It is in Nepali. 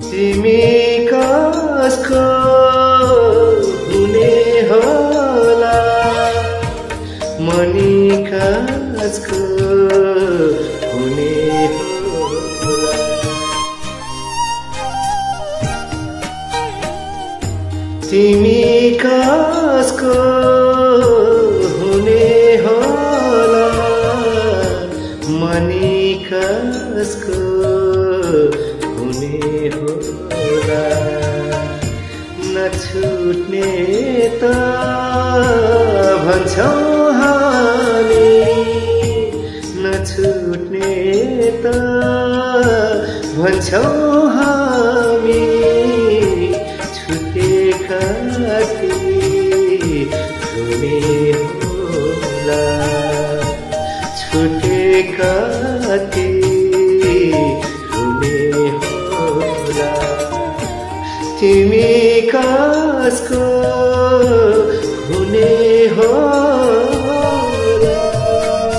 तिमी कसको हुने होला मनी कसको हुने होला तिमी कसको हुने होला मनी कसको हुने होला नछुट्ने त भन्छौँ हामी नछुट्ने त भन्छौँ हामी छुटेका हुने होला छुटेका हुने होला तिमी कसको हुने होला